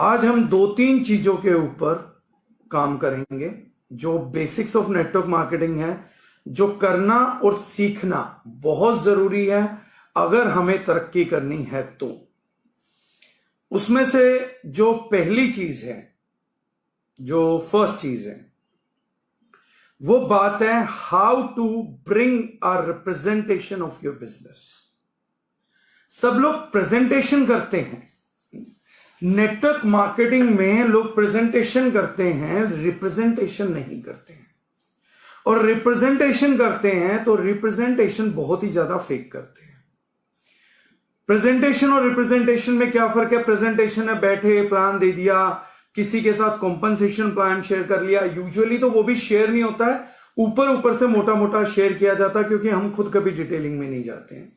आज हम दो तीन चीजों के ऊपर काम करेंगे जो बेसिक्स ऑफ नेटवर्क मार्केटिंग है, जो करना और सीखना बहुत जरूरी है अगर हमें तरक्की करनी है। तो उसमें से जो पहली चीज है, जो फर्स्ट चीज है, वो बात है how to bring a representation of your business. सब लोग प्रेजेंटेशन करते हैं, नेटवर्क मार्केटिंग में लोग प्रेजेंटेशन करते हैं, रिप्रेजेंटेशन नहीं करते हैं। और रिप्रेजेंटेशन करते हैं तो रिप्रेजेंटेशन बहुत ही ज्यादा फेक करते हैं। प्रेजेंटेशन और रिप्रेजेंटेशन में क्या फर्क है? प्रेजेंटेशन है बैठे प्लान दे दिया, किसी के साथ कॉम्पनसेशन प्लान शेयर कर लिया। यूजुअली तो वो भी शेयर नहीं होता है, ऊपर ऊपर से मोटा मोटा शेयर किया जाता है, क्योंकि हम खुद कभी डिटेलिंग में नहीं जाते हैं।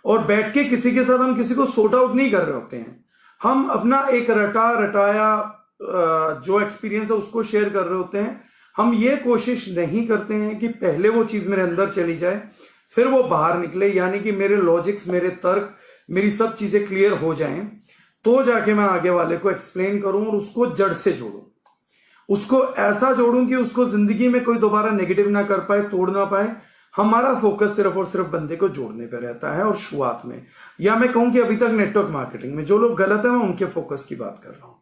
और बैठ के किसी के साथ हम किसी को सॉर्ट आउट नहीं कर रहे होते हैं, हम अपना एक रटाया जो एक्सपीरियंस है उसको शेयर कर रहे होते हैं। हम ये कोशिश नहीं करते हैं कि पहले वो चीज मेरे अंदर चली जाए फिर वो बाहर निकले, यानी कि मेरे लॉजिक्स, मेरे तर्क, मेरी सब चीजें क्लियर हो जाएं तो जाके मैं आगे वाले को एक्सप्लेन करूं और उसको जड़ से जोड़ूं, उसको ऐसा जोड़ूं कि उसको जिंदगी में कोई दोबारा नेगेटिव ना कर पाए, तोड़ ना पाए। हमारा फोकस सिर्फ और सिर्फ बंदे को जोड़ने पर रहता है। और शुरुआत में, या मैं कहूं कि अभी तक नेटवर्क मार्केटिंग में जो लोग गलत है मैं उनके फोकस की बात कर रहा हूं।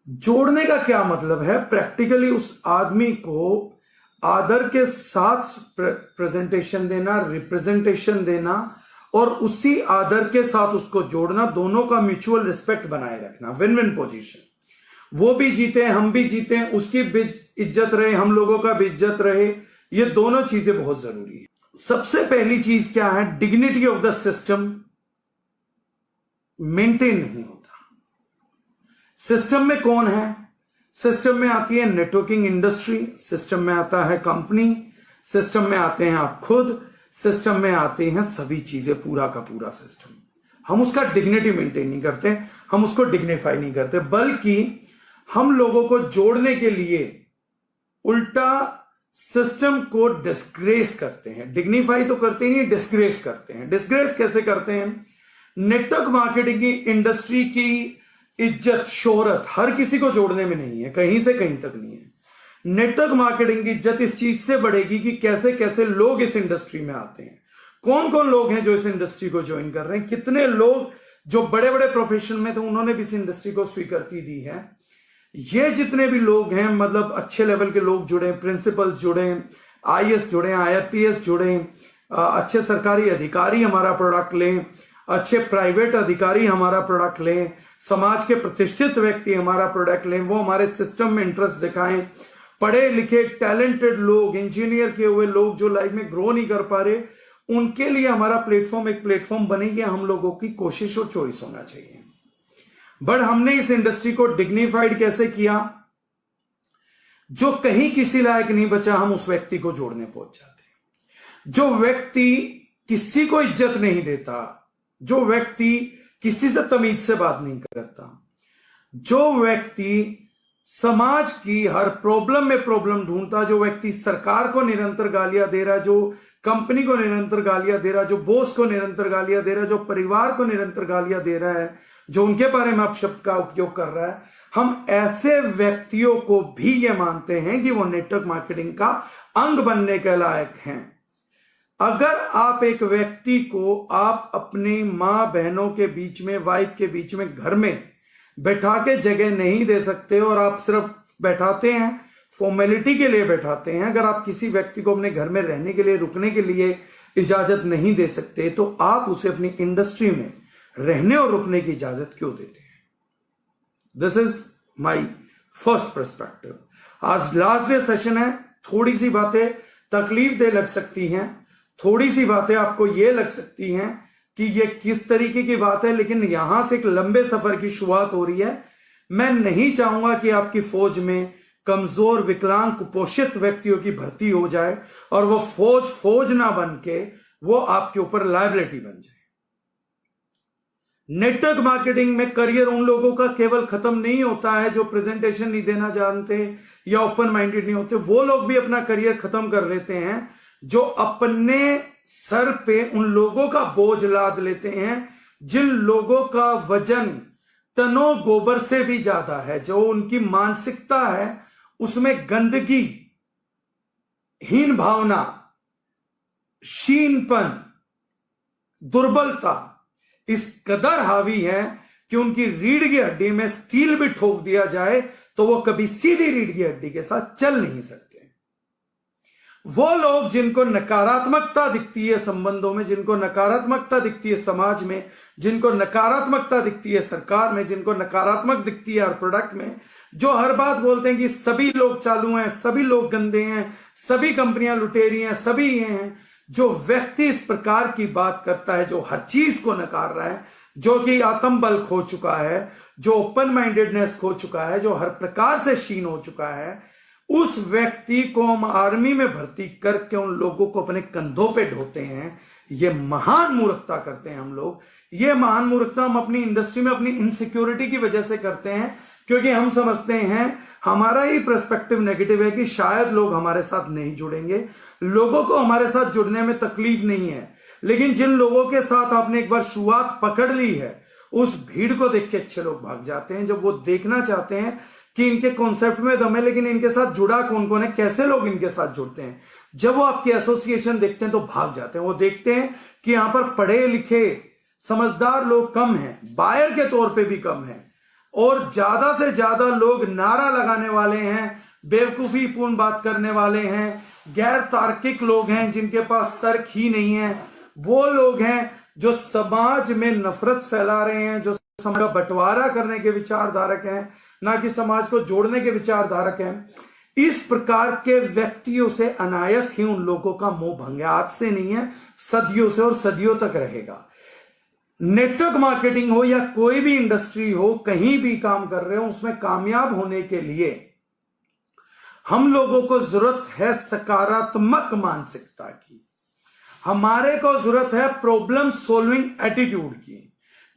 जोड़ने का क्या मतलब है? प्रैक्टिकली उस आदमी को आदर के साथ प्रेजेंटेशन देना, रिप्रेजेंटेशन देना और उसी आदर के साथ उसको जोड़ना, दोनों का म्यूचुअल रिस्पेक्ट बनाए रखना, विन विन पोजीशन। वो भी जीते, हम भी जीते, उसकी भी इज्जत रहे, हम लोगों का भी इज्जत रहे। ये दोनों चीजें बहुत जरूरी है। सबसे पहली चीज क्या है? Dignity of the system maintain नहीं होता। सिस्टम में कौन है? सिस्टम में आती है नेटवर्किंग इंडस्ट्री, सिस्टम में आता है कंपनी, सिस्टम में आते हैं आप खुद, सिस्टम में आते हैं सभी चीजें, पूरा का पूरा सिस्टम। हम उसका डिग्निटी मेंटेन नहीं करते, हम उसको डिग्निफाई नहीं करते, बल्कि हम लोगों को जोड़ने के लिए उल्टा सिस्टम को डिस्ग्रेस करते हैं। डिग्निफाई तो करते ही नहीं, डिस्ग्रेस करते हैं। डिस्ग्रेस कैसे करते हैं? नेटवर्क मार्केटिंग की इंडस्ट्री की इज्जत, शोहरत हर किसी को जोड़ने में नहीं है, कहीं से कहीं तक नहीं है। नेटवर्क मार्केटिंग की इज्जत इस चीज से बढ़ेगी कि कैसे कैसे लोग इस इंडस्ट्री में आते हैं, कौन कौन लोग हैं जो इस इंडस्ट्री को ज्वाइन कर रहे हैं, कितने लोग जो बड़े बड़े प्रोफेशन में थे उन्होंने भी इस इंडस्ट्री को स्वीकृति दी है। ये जितने भी लोग हैं, मतलब अच्छे लेवल के लोग जुड़े, प्रिंसिपल्स जुड़े, आईएएस जुड़े, आईपीएस जुड़े, अच्छे सरकारी अधिकारी हमारा प्रोडक्ट लें, अच्छे प्राइवेट अधिकारी हमारा प्रोडक्ट लें, समाज के प्रतिष्ठित व्यक्ति हमारा प्रोडक्ट लें, वो हमारे सिस्टम में इंटरेस्ट दिखाएं। पढ़े लिखे टैलेंटेड लोग, इंजीनियर किए हुए लोग जो लाइफ में ग्रो नहीं कर पा रहे, उनके लिए हमारा प्लेटफॉर्म एक प्लेटफॉर्म बने। ये हम लोगों की कोशिश और चॉइस होना चाहिए। बट हमने इस इंडस्ट्री को डिग्निफाइड कैसे किया? जो कहीं किसी लायक नहीं बचा, हम उस व्यक्ति को जोड़ने पहुंच जाते हैं। जो व्यक्ति किसी को इज्जत नहीं देता, जो व्यक्ति किसी से तमीज से बात नहीं करता, जो व्यक्ति समाज की हर प्रॉब्लम में प्रॉब्लम ढूंढता, जो व्यक्ति सरकार को निरंतर गालियां दे रहा, जो कंपनी को निरंतर गालियां दे रहा, जो बॉस को निरंतर गालियां दे रहा, जो परिवार को निरंतर गालियां दे रहा है, जो उनके बारे में अपशब्द का उपयोग कर रहा है, हम ऐसे व्यक्तियों को भी ये मानते हैं कि वो नेटवर्क मार्केटिंग का अंग बनने के लायक हैं। अगर आप एक व्यक्ति को आप अपनी मां बहनों के बीच में, वाइफ के बीच में, घर में बैठा के जगह नहीं दे सकते और आप सिर्फ बैठाते हैं, फॉर्मेलिटी के लिए बैठाते हैं, अगर आप किसी व्यक्ति को अपने घर में रहने के लिए, रुकने के लिए इजाजत नहीं दे सकते, तो आप उसे अपनी इंडस्ट्री में रहने और रुकने की इजाजत क्यों देते हैं? This is my first perspective. आज लास्ट डे सेशन है, थोड़ी सी बातें तकलीफ दे लग सकती हैं, थोड़ी सी बातें आपको ये लग सकती हैं कि ये किस तरीके की बात है, लेकिन यहां से एक लंबे सफर की शुरुआत हो रही है। मैं नहीं चाहूंगा कि आपकी फौज में कमजोर, विकलांग, कुपोषित व्यक्तियों की भर्ती हो जाए और वो फौज ना बन के वो आपके ऊपर लायबिलिटी बन जाए। नेटवर्क मार्केटिंग में करियर उन लोगों का केवल खत्म नहीं होता है जो प्रेजेंटेशन नहीं देना जानते या ओपन माइंडेड नहीं होते। वो लोग भी अपना करियर खत्म कर लेते हैं जो अपने सर पे उन लोगों का बोझ लाद लेते हैं जिन लोगों का वजन टनों गोबर से भी ज्यादा है। जो उनकी मानसिकता है उसमें गंदगी, हीन भावना, क्षीणपन, दुर्बलता इस कदर हावी है कि उनकी रीढ़ की हड्डी में स्टील भी ठोक दिया जाए तो वो कभी सीधी रीढ़ की हड्डी के साथ चल नहीं सकते। वो लोग जिनको नकारात्मकता दिखती है संबंधों में, जिनको नकारात्मकता दिखती है समाज में, जिनको नकारात्मकता दिखती है सरकार में, जिनको नकारात्मक दिखती है हर प्रोडक्ट में, जो हर बात बोलते हैं कि सभी लोग चालू हैं, सभी लोग गंदे हैं, सभी कंपनियां लुटेरी हैं, सभी ये हैं, जो व्यक्ति इस प्रकार की बात करता है, जो हर चीज को नकार रहा है, जो कि आत्मबल खो चुका है, जो ओपन माइंडेडनेस खो चुका है, जो हर प्रकार से क्षीण हो चुका है, उस व्यक्ति को हम आर्मी में भर्ती करके उन लोगों को अपने कंधों पे ढोते हैं। ये महान मूर्खता करते हैं हम लोग। ये महान मूर्खता हम अपनी इंडस्ट्री में अपनी इनसिक्योरिटी की वजह से करते हैं, क्योंकि हम समझते हैं, हमारा ही पर्सपेक्टिव नेगेटिव है कि शायद लोग हमारे साथ नहीं जुड़ेंगे, लोगों को हमारे साथ जुड़ने में तकलीफ नहीं है। लेकिन जिन लोगों के साथ आपने एक बार शुरुआत पकड़ ली है, उस भीड़ को देख के अच्छे लोग भाग जाते हैं। जब वो देखना चाहते हैं कि इनके कॉन्सेप्ट में दम है, लेकिन इनके साथ जुड़ा कौन कौन है, कैसे लोग इनके साथ जुड़ते हैं, जब वो आपकी एसोसिएशन देखते हैं तो भाग जाते हैं। वो देखते हैं कि यहां पर पढ़े लिखे समझदार लोग कम हैं, बायर के तौर पे भी कम हैं, और ज्यादा से ज्यादा लोग नारा लगाने वाले हैं, बेवकूफी पूर्ण बात करने वाले हैं, गैर तार्किक लोग हैं, जिनके पास तर्क ही नहीं है। वो लोग हैं जो समाज में नफरत फैला रहे हैं, जो समाज का बंटवारा करने के विचारधारक हैं, ना कि समाज को जोड़ने के विचारधारक हैं। इस प्रकार के व्यक्तियों से अनायास ही उन लोगों का मोह भंग है। आज से नहीं है, सदियों से और सदियों तक रहेगा। नेटवर्क मार्केटिंग हो या कोई भी इंडस्ट्री हो, कहीं भी काम कर रहे हो, उसमें कामयाब होने के लिए हम लोगों को जरूरत है सकारात्मक मानसिकता की। हमारे को जरूरत है प्रॉब्लम सॉल्विंग एटीट्यूड की।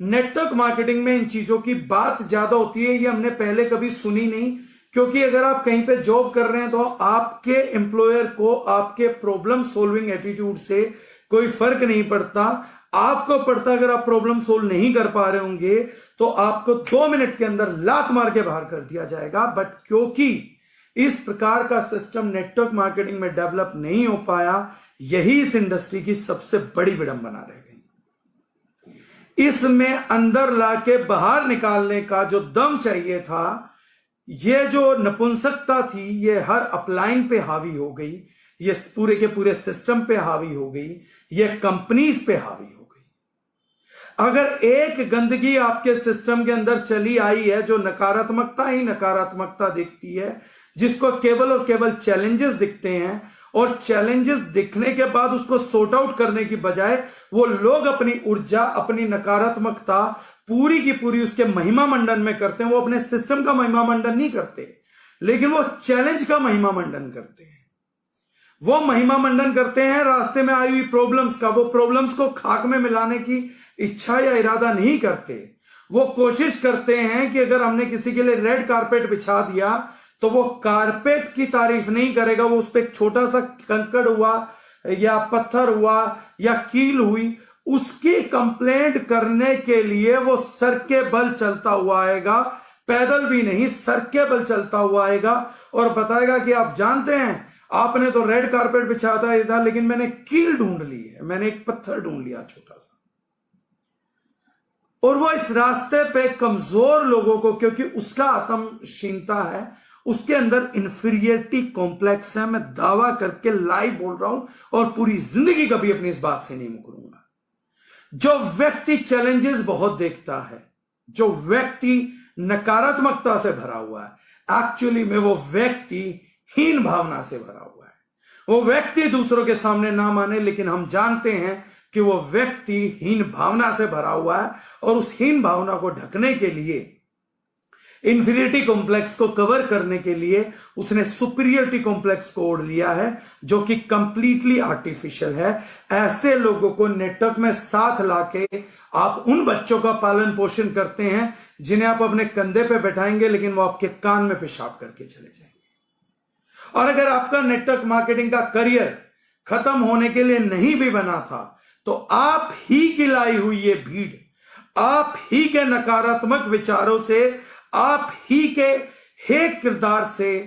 नेटवर्क मार्केटिंग में इन चीजों की बात ज्यादा होती है, ये हमने पहले कभी सुनी नहीं, क्योंकि अगर आप कहीं पे जॉब कर रहे हैं तो आपके एम्प्लॉयर को आपके प्रॉब्लम सॉल्विंग एटीट्यूड से कोई फर्क नहीं पड़ता। आपको पड़ता, अगर आप प्रॉब्लम सोल्व नहीं कर पा रहे होंगे तो आपको 2 मिनट के अंदर लात मार के बाहर कर दिया जाएगा। बट क्योंकि इस प्रकार का सिस्टम नेटवर्क मार्केटिंग में डेवलप नहीं हो पाया, यही इस इंडस्ट्री की सबसे बड़ी विडंबना रह गई। इसमें अंदर लाके बाहर निकालने का जो दम चाहिए था, ये जो नपुंसकता थी, ये हर अपलाइन पे हावी हो गई, ये पूरे के पूरे सिस्टम पे हावी हो गई, ये कंपनीज पे हावी हो गई। अगर एक गंदगी आपके सिस्टम के अंदर चली आई है जो नकारात्मकता ही नकारात्मकता दिखती है, जिसको केवल और केवल चैलेंजेस दिखते हैं, और चैलेंजेस दिखने के बाद उसको सॉर्ट आउट करने की बजाय वो लोग अपनी ऊर्जा, अपनी नकारात्मकता पूरी की पूरी उसके महिमा मंडन में करते हैं। वो अपने सिस्टम का महिमा मंडन नहीं करते, लेकिन वो चैलेंज का महिमा मंडन करते हैं। वो महिमा मंडन करते हैं रास्ते में आई हुई प्रॉब्लम्स का। वो प्रॉब्लम्स को खाक में मिलाने की इच्छा या इरादा नहीं करते। वो कोशिश करते हैं कि अगर हमने किसी के लिए रेड कारपेट बिछा दिया तो वो कारपेट की तारीफ नहीं करेगा, वो उस पर एक छोटा सा कंकड़ हुआ या पत्थर हुआ या कील हुई, उसकी कंप्लेंट करने के लिए वो सर के बल चलता हुआ आएगा, पैदल भी नहीं, सर के बल चलता हुआ आएगा और बताएगा कि आप जानते हैं, आपने तो रेड कारपेट बिछाता था, लेकिन मैंने कील ढूंढ ली है, मैंने एक पत्थर ढूंढ लिया छोटा सा। और वो इस रास्ते पे कमजोर लोगों को, क्योंकि उसका आत्महीनता है, उसके अंदर इंफीरियरिटी कॉम्प्लेक्स है, मैं दावा करके लाइव बोल रहा हूं और पूरी जिंदगी कभी अपनी इस बात से नहीं मुकरूंगा। जो व्यक्ति चैलेंजेस बहुत देखता है, जो व्यक्ति नकारात्मकता से भरा हुआ है, एक्चुअली में वो व्यक्ति हीन भावना से भरा हुआ है। वो व्यक्ति दूसरों के सामने ना माने, लेकिन हम जानते हैं कि वो व्यक्ति हीन भावना से भरा हुआ है, और उस हीन भावना को ढकने के लिए, इंफीरियरिटी कॉम्प्लेक्स को कवर करने के लिए उसने सुपीरियरिटी कॉम्प्लेक्स को ओढ़ लिया है, जो कि कंप्लीटली आर्टिफिशियल है। ऐसे लोगों को नेटवर्क में साथ लाके आप उन बच्चों का पालन पोषण करते हैं जिन्हें आप अपने कंधे पे बैठाएंगे, लेकिन वो आपके कान में पेशाब करके चले जाएंगे। और अगर आपका नेटवर्क मार्केटिंग का करियर खत्म होने के लिए नहीं भी बना था, तो आप ही की लाई हुई ये भीड़, आप ही के नकारात्मक विचारों से, आप ही के हे किरदार से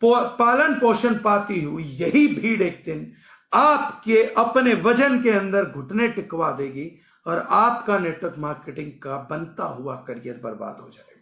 पालन पोषण पाती हुई यही भीड़ एक दिन आपके अपने वजन के अंदर घुटने टिकवा देगी और आपका नेटवर्क मार्केटिंग का बनता हुआ करियर बर्बाद हो जाएगा।